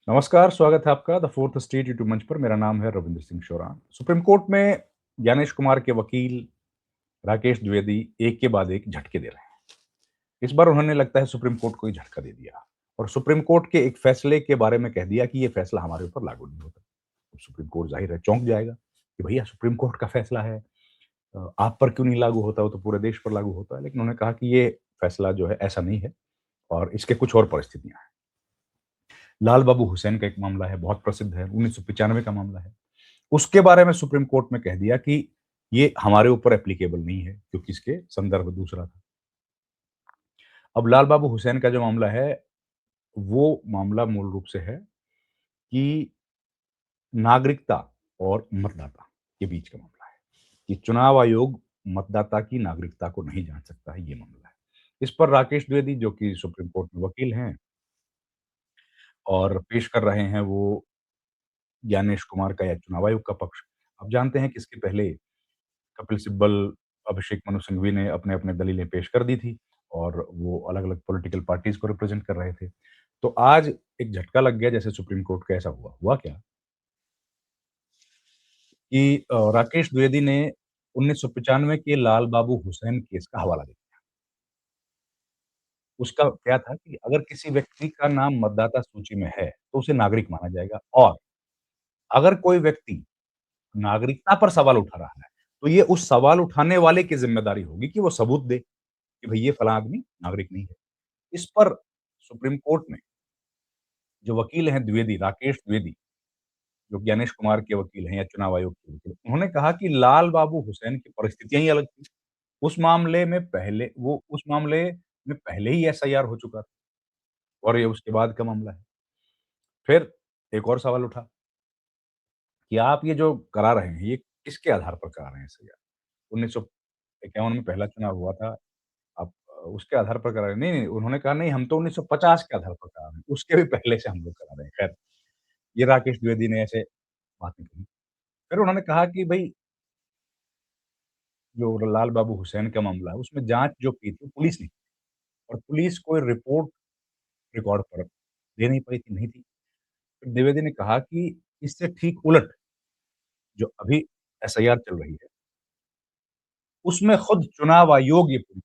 नमस्कार, स्वागत है आपका द फोर्थ स्टेट यूट्यूब मंच पर। मेरा नाम है रविंद्र सिंह शोरान। सुप्रीम कोर्ट में ज्ञानेश कुमार के वकील राकेश द्विवेदी एक के बाद एक झटके दे रहे हैं। इस बार उन्होंने लगता है सुप्रीम कोर्ट को ही झटका दे दिया और सुप्रीम कोर्ट के एक फैसले के बारे में कह दिया कि ये फैसला हमारे ऊपर लागू नहीं होता। अब सुप्रीम कोर्ट ज़ाहिर है चौंक जाएगा कि भैया सुप्रीम कोर्ट का फैसला है, आप पर क्यों नहीं लागू होता? वो तो पूरे देश पर लागू होता है। लेकिन उन्होंने कहा कि ये फैसला जो है ऐसा नहीं है और इसके कुछ और परिस्थितियाँ हैं। लाल बाबू हुसैन का एक मामला है, बहुत प्रसिद्ध है, 1995 का मामला है। उसके बारे में सुप्रीम कोर्ट में कह दिया कि ये हमारे ऊपर एप्लीकेबल नहीं है क्योंकि इसके संदर्भ दूसरा था। अब लाल बाबू हुसैन का जो मामला है, वो मामला मूल रूप से है कि नागरिकता और मतदाता के बीच का मामला है कि चुनाव आयोग मतदाता की नागरिकता को नहीं जाँच सकता है, ये मामला है। इस पर राकेश द्विवेदी जो कि सुप्रीम कोर्ट में वकील हैं और पेश कर रहे हैं वो ज्ञानेश कुमार का या चुनाव आयोग का पक्ष। आप जानते हैं कि इसके पहले कपिल सिब्बल, अभिषेक मनु सिंघवी ने अपने-अपने दलीलें पेश कर दी थी और वो अलग-अलग पॉलिटिकल पार्टीज़ को रिप्रेज़ेंट कर रहे थे। तो आज एक झटका लग गया जैसे सुप्रीम कोर्ट का ऐसा हुआ। हुआ क्या कि राकेश द्विवेदी ने 1995 के लाल बाबू हुसैन केस का हवाला दिया। उसका क्या था कि अगर किसी व्यक्ति का नाम मतदाता सूची में है, तो उसे नागरिक माना जाएगा और अगर कोई व्यक्ति नागरिकता पर सवाल उठा रहा है, तो ये उस सवाल उठाने वाले की ज़िम्मेदारी होगी कि वो सबूत दे कि भई ये फलाँ आदमी नागरिक नहीं है। इस पर सुप्रीम कोर्ट ने जो वकील हैं द्विवेदी, राकेश द्विवेदी, जो ज्ञानेश कुमार के वकील हैं या चुनाव आयोग के वकील, उन्होंने कहा कि लाल बाबू हुसैन की परिस्थितियाँ ही अलग थी। उस मामले में पहले ही एफआईआर हो चुका था और ये उसके बाद का मामला है। फिर एक और सवाल उठा कि आप ये जो करा रहे हैं, ये किसके आधार पर करा रहे हैं एफआईआर? 1951 में पहला चुनाव हुआ था, आप उसके आधार पर करा रहे हैं। नहीं, नहीं, उन्होंने कहा नहीं हम तो 1950 के आधार पर करा रहे हैं, उसके भी पहले से हम लोग करा रहे हैं। खैर, ये राकेश द्विवेदी ने ऐसे बातें कही। फिर उन्होंने कहा कि भई जो लाल बाबू हुसैन का मामला है, उसमें जाँच जो की थी पुलिस ने की और पुलिस कोई रिपोर्ट रिकॉर्ड पर दे नहीं पाई थी, नहीं थी। फिर द्विवेदी ने कहा कि इससे ठीक उलट जो अभी एफआईआर चल रही है, उसमें खुद चुनाव आयोग ये पूरी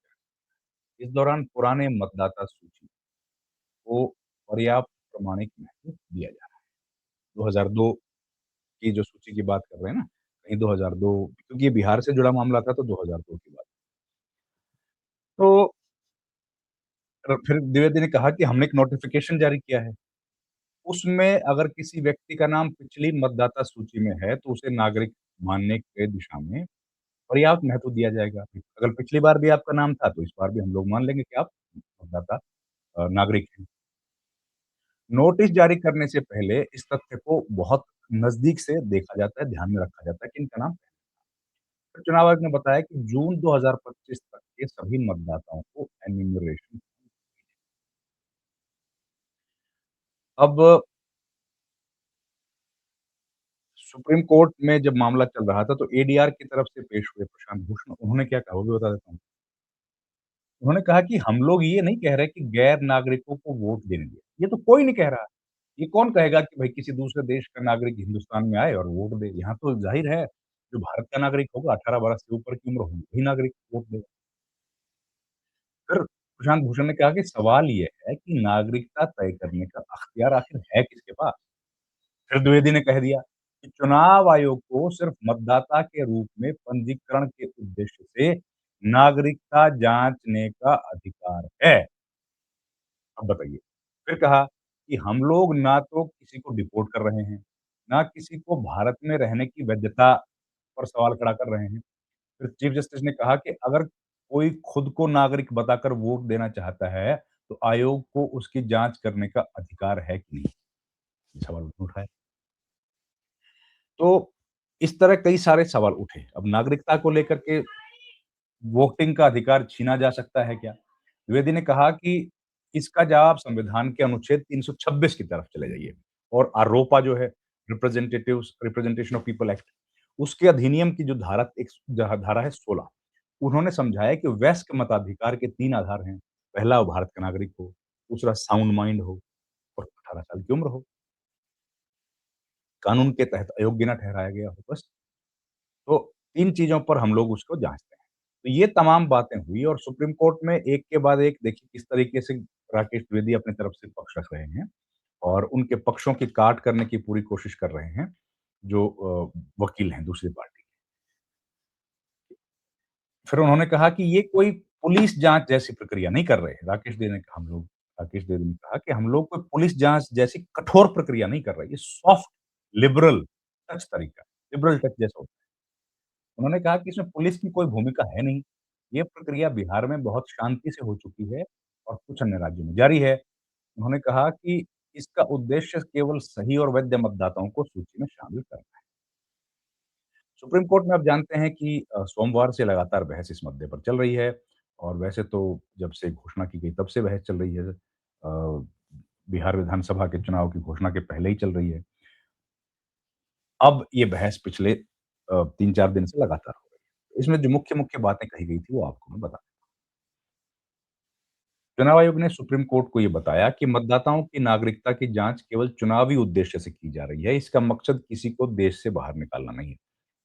इस दौरान पुराने मतदाता सूची को पर्याप्त प्रमाणिक महत्व दिया जा रहा है। 2002 की जो सूची की बात कर रहे हैं ना, कहीं 2002 क्योंकि ये बिहार से जुड़ा मामला था तो 2002 की बात। तो फिर द्विवेदी ने कहा कि हमने एक नोटिफ़िकेशन जारी किया है। उसमें अगर किसी व्यक्ति का नाम पिछली मतदाता सूची में है, तो उसे नागरिक मानने के दिशा में पर्याप्त महत्व दिया जाएगा। अगर पिछली बार भी आपका नाम था, तो इस बार भी हम लोग मान लेंगे कि आप मतदाता नागरिक हैं। नोटिस जारी करने से पहले इस तथ्य को बहुत नज़दीक से देखा जाता है, ध्यान में रखा जाता है कि इनका नाम फिर चुनाव आयोग ने बताया कि जून 2025 तक के सभी मतदाताओं को एन्यूमरेशन अब सुप्रीम कोर्ट में जब मामला चल रहा था, तो एडीआर की तरफ से पेश हुए प्रशांत भूषण, उन्होंने क्या कहा, वो भी बता देता हूँ। उन्होंने कहा कि हम लोग ये नहीं कह रहे कि गैर नागरिकों को वोट देने दिया। ये तो कोई नहीं कह रहा। ये कौन कहेगा कि भाई किसी दूसरे देश का नागरिक हिंदुस्तान में आए और वोट दे? यहाँ तो ज़ाहिर है, जो भारत का नागरिक होगा, 18 वर्ष से ऊपर की उम्र होगी, वही नागरिक वोट देगा। फिर प्रशांत भूषण ने कहा कि सवाल ये है कि नागरिकता तय करने का अख्तियार आखिर है किसके पास? फिर द्विवेदी ने कह दिया कि चुनाव आयोग को सिर्फ मतदाता के रूप में पंजीकरण के उद्देश्य से नागरिकता जांचने का अधिकार है। अब बताइए। फिर कहा कि हम लोग ना तो किसी को डिपोर्ट कर रहे हैं, ना किसी को भारत में रहने की वैधता पर सवाल खड़ा कर रहे हैं। फिर चीफ जस्टिस ने कहा कि अगर कोई खुद को नागरिक बताकर वोट देना चाहता है, तो आयोग को उसकी जाँच करने का अधिकार है कि नहीं? ये सवाल उन्होंने उठाया। तो इस तरह कई सारे सवाल उठे। अब नागरिकता को लेकर के वोटिंग का अधिकार छीना जा सकता है क्या? द्विवेदी ने कहा कि इसका जवाब संविधान के अनुच्छेद 326 की तरफ चले जाइए और आरोपा जो है रिप्रेजेंटेशन ऑफ पीपल एक्ट, उसके अधिनियम की जो धारा है 16, उन्होंने समझाया कि वयस्क मताधिकार के 3 आधार हैं। पहला वो भारत का नागरिक हो, दूसरा साउंड माइंड हो और 18 साल की उम्र हो। कानून के तहत अयोग्य ना ठहराया गया हो, बस। तो 3 चीज़ों पर हम लोग उसको जाँचते हैं। तो ये तमाम बातें हुई और सुप्रीम कोर्ट में एक के बाद एक देखिए किस तरीके से राकेश द्विवेदी अपनी तरफ से पक्ष रख रहे हैं और उनके पक्षों की काट करने की पूरी कोशिश कर रहे हैं, जो वकील हैं दूसरी पार्टी के। फिर उन्होंने कहा कि ये कोई पुलिस जाँच जैसी प्रक्रिया नहीं कर रहे हैं। राकेश द्विवेदी ने कहा कि हम लोग कोई पुलिस जाँच जैसी कठोर प्रक्रिया नहीं कर रहे। ये सॉफ्ट लिबरल टच तरीका, लिबरल टच जैसा होता है। उन्होंने कहा कि इसमें पुलिस की कोई भूमिका है नहीं। ये प्रक्रिया बिहार में बहुत शांति से हो चुकी है और कुछ अन्य राज्यों में जारी है। उन्होंने कहा कि इसका उद्देश्य केवल सही और वैध मतदाताओं को सूची में शामिल करना है। सुप्रीम कोर्ट में आप जानते हैं कि सोमवार से लगातार बहस इस मुद्दे पर चल रही है और वैसे तो जब से घोषणा की गई तब से बहस चल रही है। बिहार विधानसभा के चुनाव की घोषणा के पहले ही चल रही है। अब ये बहस पिछले 3-4 दिन से लगातार हो रही है। इसमें जो मुख्य-मुख्य बातें कही गई थी वो आपको मैं बता चुनाव आयोग ने सुप्रीम कोर्ट को ये बताया कि मतदाताओं की नागरिकता की जाँच केवल चुनावी उद्देश्य से की जा रही है। इसका मकसद किसी को देश से बाहर निकालना नहीं है।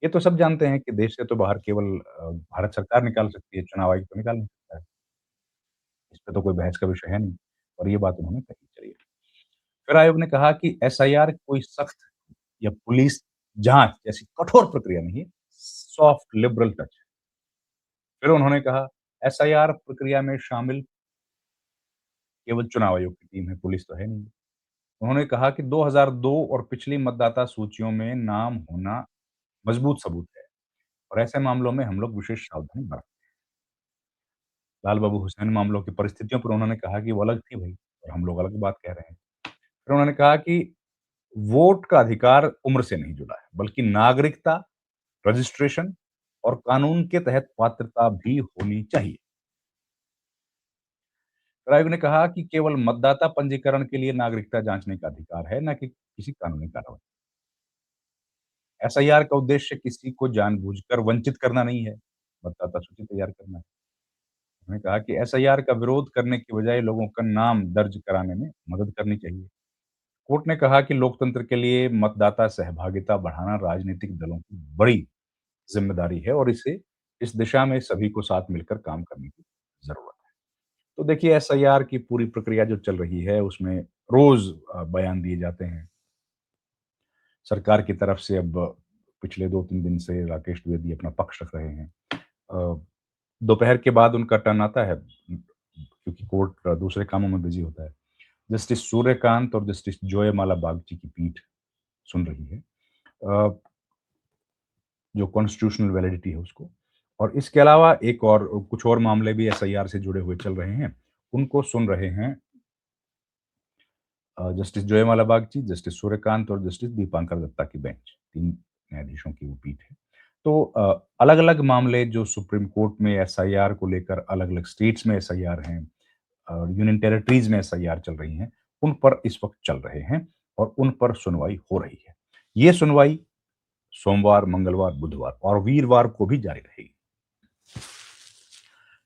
ये तो सब जानते हैं कि देश से तो बाहर केवल भारत सरकार निकाल सकती है, चुनाव आयोग तो निकाल नहीं सकता है। इस पे तो कोई बहस का विषय है नहीं और ये बात उन्होंने कही। चलिए, फिर आयोग ने कहा कि एसआईआर कोई सख्त या पुलिस जाँच जैसी कठोर प्रक्रिया नहीं है, सॉफ्ट लिबरल टच है। फिर उन्होंने कहा एसआईआर प्रक्रिया में शामिल केवल चुनाव आयोग की टीम है, पुलिस तो है नहीं। उन्होंने कहा कि 2002 और पिछली मतदाता सूचियों में नाम होना मजबूत सबूत है और ऐसे मामलों में हम लोग विशेष सावधानी बरतें। लाल बाबू हुसैन मामलों की परिस्थितियों पर उन्होंने कहा कि वो अलग थी भई और हम लोग अलग बात कह रहे हैं। फिर उन्होंने कहा कि वोट का अधिकार उम्र से नहीं जुड़ा है, बल्कि नागरिकता, रजिस्ट्रेशन और कानून के तहत पात्रता भी होनी चाहिए। फिर आयोग ने कहा कि केवल मतदाता पंजीकरण के लिए नागरिकता जाँचने का अधिकार है, ना कि किसी कानूनी कार्रवाई। एसआईआर का उद्देश्य किसी को जानबूझकर वंचित करना नहीं है, मतदाता सूची तैयार करना है। उन्होंने कहा कि एसआईआर का विरोध करने की बजाय लोगों का नाम दर्ज कराने में मदद करनी चाहिए। कोर्ट ने कहा कि लोकतंत्र के लिए मतदाता सहभागिता बढ़ाना राजनीतिक दलों की बड़ी ज़िम्मेदारी है और इसे इस दिशा में सभी को साथ मिलकर काम करने की ज़रूरत है। तो देखिए एसआईआर की पूरी प्रक्रिया जो चल रही है उसमें रोज़ बयान दिए जाते हैं। सरकार की तरफ से अब पिछले 2-3 दिन से राकेश द्विवेदी अपना पक्ष रख रहे हैं। अ, दोपहर के बाद उनका टर्न आता है क्योंकि कोर्ट दूसरे कामों में बिज़ी होता है। जस्टिस सूर्यकांत और जस्टिस जॉयमाला बागची की पीठ सुन रही है जो कॉन्स्टिट्यूशनल वैलिडिटी है उसको। और इसके अलावा एक और कुछ और मामले भी एसआईआर से जुड़े हुए चल रहे हैं। उनको सुन रहे हैं जस्टिस जयमाला बागची, जस्टिस सूर्यकांत और जस्टिस दीपांकर दत्ता की बेंच, 3 न्यायाधीशों की वो पीठ है। तो अलग-अलग मामले जो सुप्रीम कोर्ट में एसआईआर को लेकर अलग-अलग स्टेट्स में एसआईआर हैं यूनियन टेरिटरीज़ में एसआईआर चल रही हैं, उन पर इस वक़्त चल रहे हैं और उन पर सुनवाई हो रही है। ये सुनवाई सोमवार, मंगलवार, बुधवार और वीरवार को भी जारी रहेगी।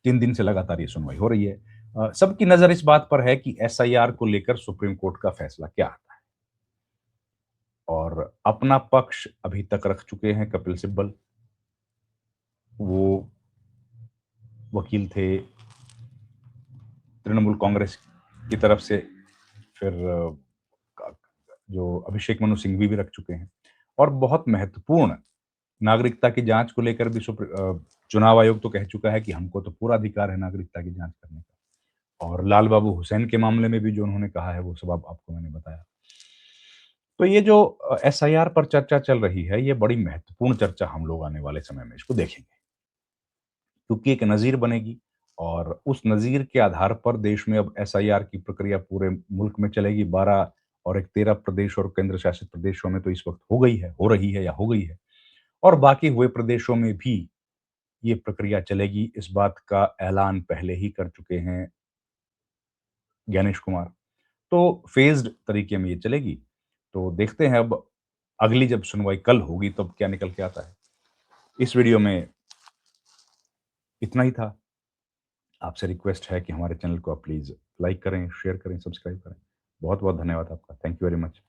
3 दिन से लगातार ये सुनवाई हो रही है। सबकी नज़र इस बात पर है कि एसआईआर को लेकर सुप्रीम कोर्ट का फैसला क्या आता है और अपना पक्ष अभी तक रख चुके हैं कपिल सिब्बल। वो वकील थे तृणमूल कांग्रेस की तरफ से, फिर क जो अभिषेक मनु सिंघवी भी रख चुके हैं और बहुत महत्वपूर्ण नागरिकता की जाँच को लेकर भी चुनाव आयोग तो कह चुका है कि हमको तो पूरा अधिकार है नागरिकता की जाँच करने का और लाल बाबू हुसैन के मामले में भी जो उन्होंने कहा है, वो सब अब आपको मैंने बताया। तो ये जो एसआईआर पर चर्चा चल रही है, ये बड़ी महत्वपूर्ण चर्चा हम लोग आने वाले समय में इसको देखेंगे, क्योंकि एक नज़ीर बनेगी और उस नज़ीर के आधार पर देश में अब एसआईआर की प्रक्रिया पूरे मुल्क में चलेगी। 12 और एक 13 प्रदेश और केंद्र शासित प्रदेशों में तो इस वक़्त हो गई है, हो रही है या हो गई है और बाकी हुए प्रदेशों में भी ये प्रक्रिया चलेगी। इस बात का ऐलान पहले ही कर चुके हैं ज्ञानेश कुमार। तो फ़ेज़्ड तरीके में ये चलेगी। तो देखते हैं अब अगली जब सुनवाई कल होगी तब क्या निकल के आता है। इस वीडियो में इतना ही था। आपसे रिक्वेस्ट है कि हमारे चैनल को आप प्लीज़ लाइक करें, शेयर करें, सब्सक्राइब करें। बहुत-बहुत धन्यवाद आपका। Thank you very much.